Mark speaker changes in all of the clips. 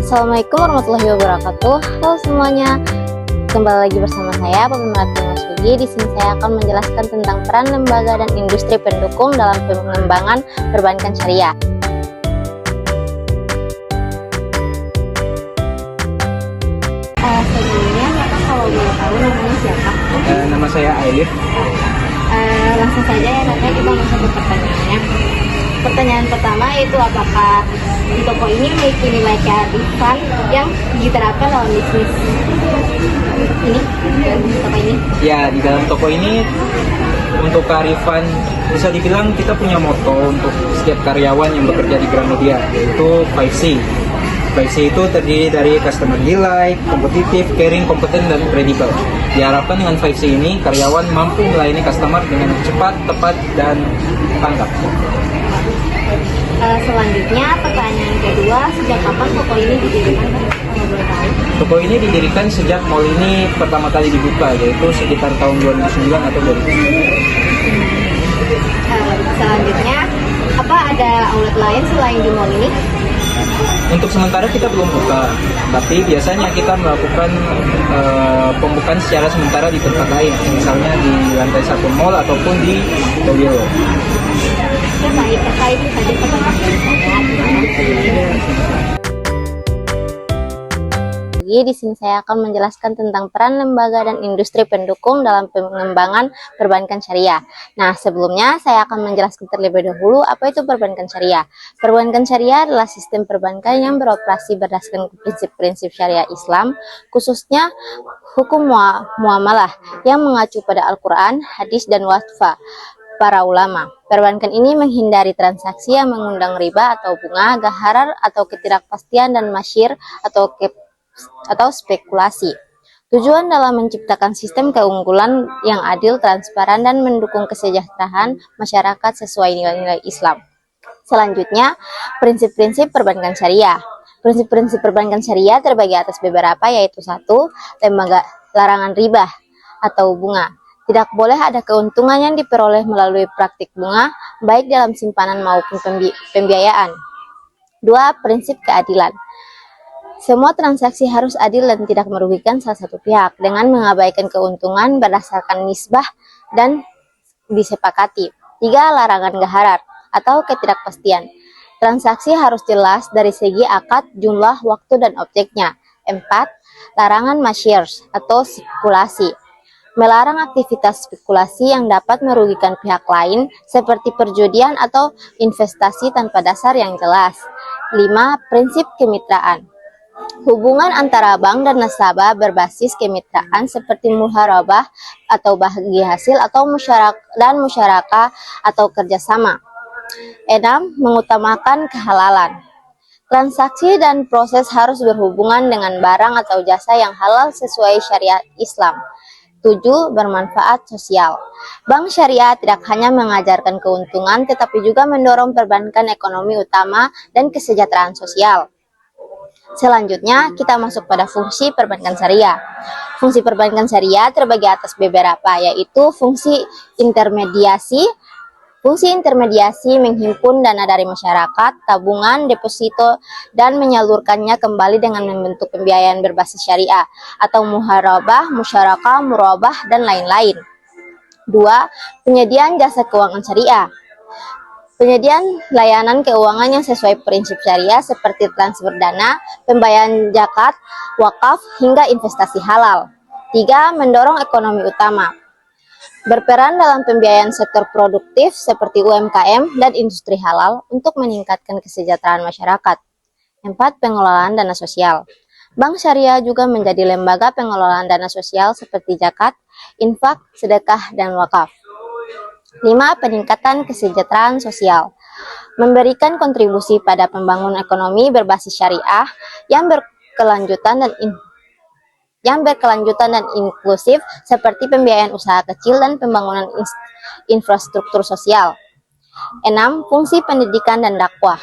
Speaker 1: Assalamualaikum warahmatullahi wabarakatuh. Halo semuanya, kembali lagi bersama saya Pemimpin Mas Sugi. Di sini saya akan menjelaskan tentang peran lembaga dan industri pendukung dalam pengembangan perbankan syariah. Sebelumnya, Bapak kalau boleh tahu namanya siapa?
Speaker 2: Nama saya Ailif.
Speaker 1: Langsung saja ya, nanti kita masuk ke pertanyaannya. Pertanyaan pertama yaitu apakah di toko ini memiliki nilai kearifan yang diterapkan dalam bisnis ini, toko ini?
Speaker 2: Ya, di dalam toko ini untuk kearifan bisa dibilang kita punya moto untuk setiap karyawan yang bekerja di Gramedia, yaitu 5C. 5C itu terdiri dari customer delight, kompetitif, caring, kompeten, dan kredibel. Diharapkan dengan 5C ini karyawan mampu melayani customer dengan cepat, tepat, dan tanggap.
Speaker 1: Selanjutnya pertanyaan kedua, sejak kapan toko ini didirikan? Kalau boleh tahu.
Speaker 2: Toko ini didirikan sejak mall ini pertama kali dibuka, yaitu sekitar tahun 2009 atau 2010.
Speaker 1: Selanjutnya, apa ada outlet lain selain di mall ini?
Speaker 2: Untuk sementara kita belum buka, tapi biasanya kita melakukan pembukaan secara sementara di tempat lain, misalnya di lantai 1 mall ataupun di Towilo.
Speaker 1: Baik, terkait tadi pertanyaan di sini saya akan menjelaskan tentang peran lembaga dan industri pendukung dalam pengembangan perbankan syariah. Nah, sebelumnya saya akan menjelaskan terlebih dahulu apa itu perbankan syariah. Perbankan syariah adalah sistem perbankan yang beroperasi berdasarkan prinsip-prinsip syariah Islam, khususnya hukum muamalah yang mengacu pada Al-Quran, hadis, dan fatwa para ulama. Perbankan ini menghindari transaksi yang mengundang riba atau bunga, gaharar atau ketidakpastian, dan masyir atau spekulasi. Tujuan dalam menciptakan sistem keunggulan yang adil, transparan, dan mendukung kesejahteraan masyarakat sesuai nilai-nilai Islam. Selanjutnya, prinsip-prinsip perbankan syariah. Prinsip-prinsip perbankan syariah terbagi atas beberapa, yaitu 1. Larangan riba atau bunga. Tidak boleh ada keuntungan yang diperoleh melalui praktik bunga, baik dalam simpanan maupun pembiayaan. 2. Prinsip keadilan. Semua transaksi harus adil dan tidak merugikan salah satu pihak dengan mengabaikan keuntungan berdasarkan nisbah dan disepakati. 3. Larangan gaharar atau ketidakpastian. Transaksi harus jelas dari segi akad, jumlah, waktu, dan objeknya. 4. Larangan masyrs atau spekulasi. Melarang aktivitas spekulasi yang dapat merugikan pihak lain seperti perjudian atau investasi tanpa dasar yang jelas. 5. Prinsip kemitraan. Hubungan antara bank dan nasabah berbasis kemitraan seperti muharabah atau bagi hasil atau musyarakah atau kerjasama. 6. Mengutamakan kehalalan. Transaksi dan proses harus berhubungan dengan barang atau jasa yang halal sesuai syariat Islam. 7. Bermanfaat sosial. Bank syariah tidak hanya mengajarkan keuntungan tetapi juga mendorong perbankan ekonomi utama dan kesejahteraan sosial. Selanjutnya, kita masuk pada fungsi perbankan syariah. Fungsi perbankan syariah terbagi atas beberapa, yaitu fungsi intermediasi. Fungsi intermediasi menghimpun dana dari masyarakat, tabungan, deposito, dan menyalurkannya kembali dengan membentuk pembiayaan berbasis syariah, atau muharabah, musyarakah, murabah, dan lain-lain. 2. Penyediaan jasa keuangan syariah. Penyediaan layanan keuangan yang sesuai prinsip syariah seperti transfer dana, pembayaran zakat, wakaf, hingga investasi halal. 3. Mendorong ekonomi utama. Berperan dalam pembiayaan sektor produktif seperti UMKM dan industri halal untuk meningkatkan kesejahteraan masyarakat. 4. Pengelolaan dana sosial. Bank syariah juga menjadi lembaga pengelolaan dana sosial seperti zakat, infak, sedekah, dan wakaf. 5. Peningkatan kesejahteraan sosial. Memberikan kontribusi pada pembangunan ekonomi berbasis syariah yang berkelanjutan dan inklusif seperti pembiayaan usaha kecil dan pembangunan infrastruktur sosial. 6. Fungsi pendidikan dan dakwah.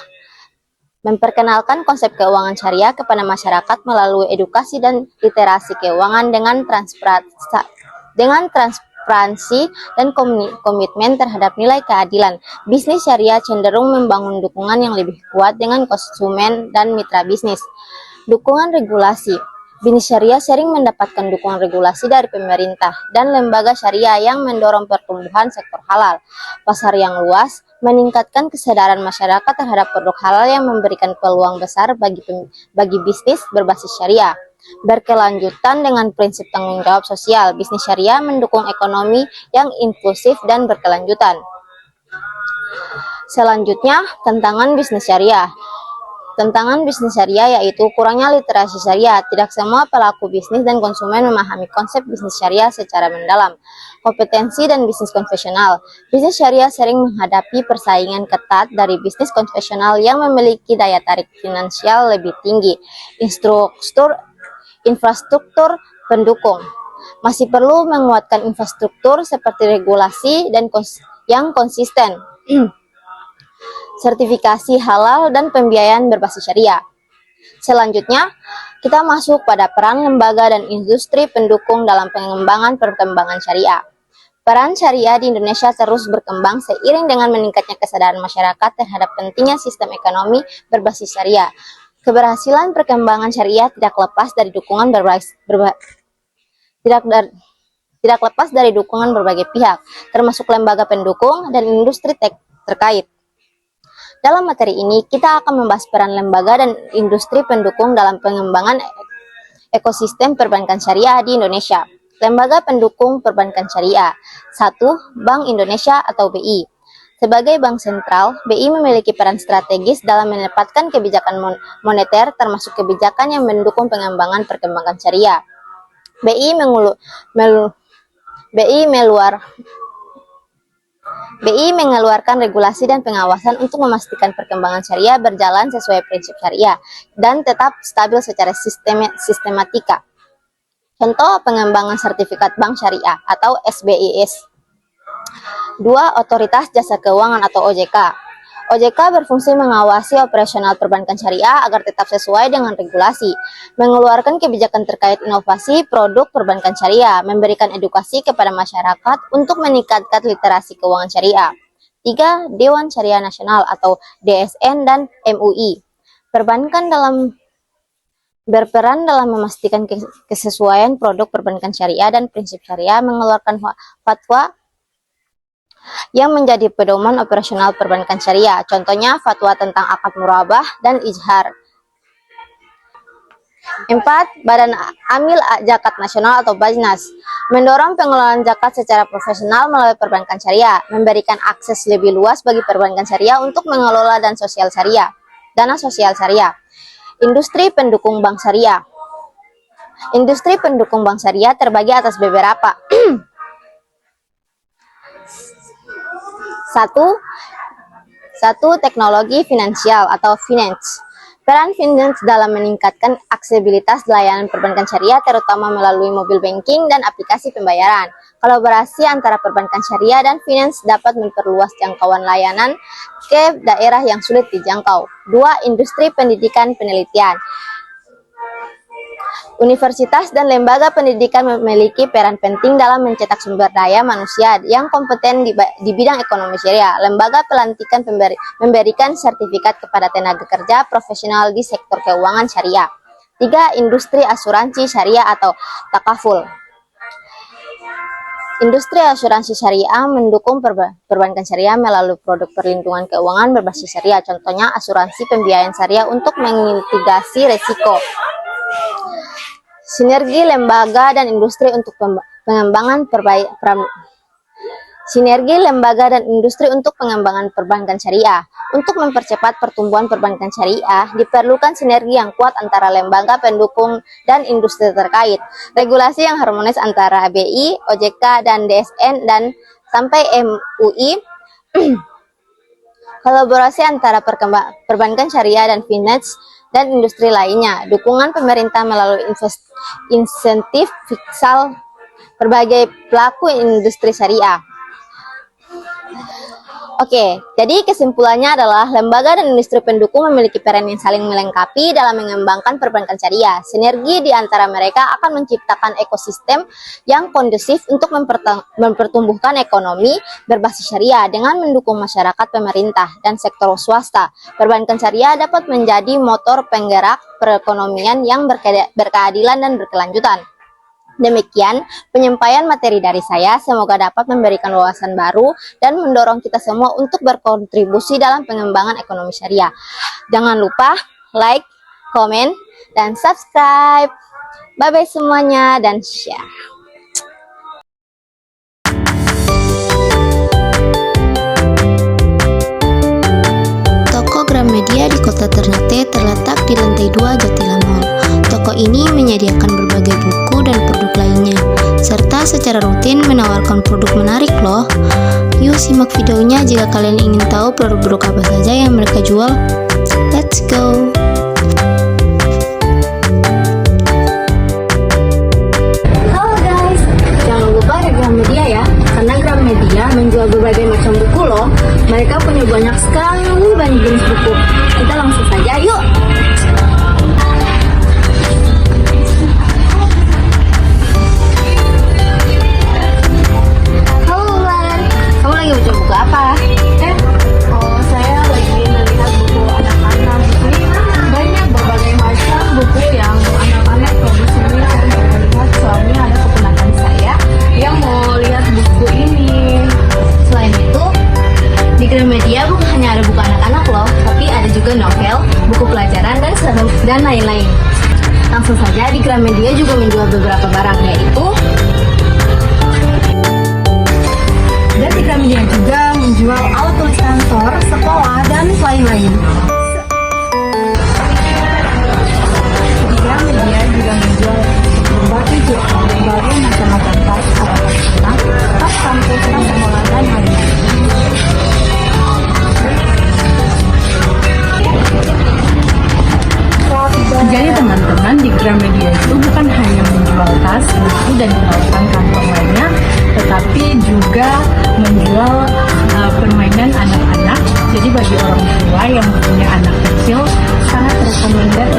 Speaker 1: Memperkenalkan konsep keuangan syariah kepada masyarakat melalui edukasi dan literasi keuangan dengan transparansi dan komitmen terhadap nilai keadilan. Bisnis syariah cenderung membangun dukungan yang lebih kuat dengan konsumen dan mitra bisnis. Dukungan regulasi. Bisnis syariah sering mendapatkan dukungan regulasi dari pemerintah dan lembaga syariah yang mendorong pertumbuhan sektor halal. Pasar yang luas meningkatkan kesadaran masyarakat terhadap produk halal yang memberikan peluang besar bagi bisnis berbasis syariah. Berkelanjutan dengan prinsip tanggung jawab sosial, bisnis syariah mendukung ekonomi yang inklusif dan berkelanjutan. Selanjutnya, tantangan bisnis syariah. Tantangan bisnis syariah yaitu kurangnya literasi syariah. Tidak semua pelaku bisnis dan konsumen memahami konsep bisnis syariah secara mendalam. Kompetensi dan bisnis konvensional. Bisnis syariah sering menghadapi persaingan ketat dari bisnis konvensional yang memiliki daya tarik finansial lebih tinggi. Infrastruktur pendukung. Masih perlu menguatkan infrastruktur seperti regulasi dan yang konsisten. Sertifikasi halal dan pembiayaan berbasis syariah. Selanjutnya, kita masuk pada peran lembaga dan industri pendukung dalam pengembangan perkembangan syariah. Peran syariah di Indonesia terus berkembang seiring dengan meningkatnya kesadaran masyarakat terhadap pentingnya sistem ekonomi berbasis syariah. Keberhasilan perkembangan syariah tidak lepas dari dukungan berbagai pihak, termasuk lembaga pendukung dan industri terkait. Dalam materi ini, kita akan membahas peran lembaga dan industri pendukung dalam pengembangan ekosistem perbankan syariah di Indonesia. Lembaga pendukung perbankan syariah. 1. Bank Indonesia atau BI. Sebagai bank sentral, BI memiliki peran strategis dalam menetapkan kebijakan moneter termasuk kebijakan yang mendukung pengembangan perkembangan syariah. BI mengeluarkan regulasi dan pengawasan untuk memastikan perkembangan syariah berjalan sesuai prinsip syariah dan tetap stabil secara sistematika. Contoh pengembangan sertifikat bank syariah atau SBIS. 2. Otoritas Jasa Keuangan atau OJK. OJK berfungsi mengawasi operasional perbankan syariah agar tetap sesuai dengan regulasi, mengeluarkan kebijakan terkait inovasi produk perbankan syariah, memberikan edukasi kepada masyarakat untuk meningkatkan literasi keuangan syariah. 3. Dewan Syariah Nasional atau DSN dan MUI. Berperan dalam memastikan kesesuaian produk perbankan syariah dan prinsip syariah, mengeluarkan fatwa yang menjadi pedoman operasional perbankan syariah. Contohnya fatwa tentang akad murabah dan ijhar. 4. Badan Amil Zakat Nasional atau Bajnas mendorong pengelolaan zakat secara profesional melalui perbankan syariah, memberikan akses lebih luas bagi perbankan syariah untuk mengelola dana sosial syariah. Industri pendukung bank syariah. Industri pendukung bank syariah terbagi atas beberapa. 1. Teknologi finansial atau finance. Peran finance dalam meningkatkan aksesibilitas layanan perbankan syariah terutama melalui mobile banking dan aplikasi pembayaran. Kolaborasi antara perbankan syariah dan finance dapat memperluas jangkauan layanan ke daerah yang sulit dijangkau. 2. Industri pendidikan penelitian. Universitas dan lembaga pendidikan memiliki peran penting dalam mencetak sumber daya manusia yang kompeten di bidang ekonomi syariah. Lembaga pelantikan memberikan sertifikat kepada tenaga kerja profesional di sektor keuangan syariah. 3. Industri asuransi syariah atau takaful. Industri asuransi syariah mendukung perbankan syariah melalui produk perlindungan keuangan berbasis syariah. Contohnya asuransi pembiayaan syariah untuk memitigasi resiko. Sinergi lembaga dan industri untuk pengembangan perbankan syariah. Untuk mempercepat pertumbuhan perbankan syariah, diperlukan sinergi yang kuat antara lembaga pendukung dan industri terkait. Regulasi yang harmonis antara BI, OJK, dan DSN dan sampai MUI. Kolaborasi antara perbankan syariah dan finance dan industri lainnya. Dukungan pemerintah melalui insentif fiskal berbagai pelaku industri syariah. Oke, jadi kesimpulannya adalah lembaga dan industri pendukung memiliki peran yang saling melengkapi dalam mengembangkan perbankan syariah. Sinergi di antara mereka akan menciptakan ekosistem yang kondusif untuk mempertumbuhkan ekonomi berbasis syariah dengan mendukung masyarakat, pemerintah, dan sektor swasta. Perbankan syariah dapat menjadi motor penggerak perekonomian yang berkeadilan dan berkelanjutan. Demikian penyampaian materi dari saya, semoga dapat memberikan wawasan baru dan mendorong kita semua untuk berkontribusi dalam pengembangan ekonomi syariah. Jangan lupa like, komen, dan subscribe. Bye-bye semuanya dan share.
Speaker 3: Toko Gramedia di Kota Ternate terletak di lantai 2 Jatila Mall. Toko ini menyediakan berbagai buku dan produk lainnya, serta secara rutin menawarkan produk menarik loh. Yuk simak videonya jika kalian ingin tahu produk-produk apa saja yang mereka jual. Let's go!
Speaker 1: Halo guys, jangan lupa ada Gramedia ya, karena Gramedia menjual berbagai macam buku loh. Mereka punya banyak jenis buku. Kita langsung saja yuk!
Speaker 4: Saya lagi melihat buku anak-anak. Di sini banyak berbagai macam buku yang anak-anak produksi ini. Saya mau melihat, soalnya ada keponakan saya yang mau lihat buku ini.
Speaker 1: Selain itu, di Gramedia bukan hanya ada buku anak-anak loh, tapi ada juga novel, buku pelajaran, dan lain-lain. Langsung saja, di Gramedia juga menjual beberapa barang, yaitu
Speaker 4: Dan di Gramedia juga menjual alat tulis kantor, sekolah, dan lain-lain. Di Gramedia juga menjual berbagai macam tas, alat tas kampus, tas sekolah, dan lain-lain. Jadi teman-teman, di Gramedia itu bukan hanya menjual tas, buku, dan peralatan kantor lainnya, tetapi juga menjual permainan anak-anak. Jadi bagi orang tua yang punya anak kecil, sangat rekomendasi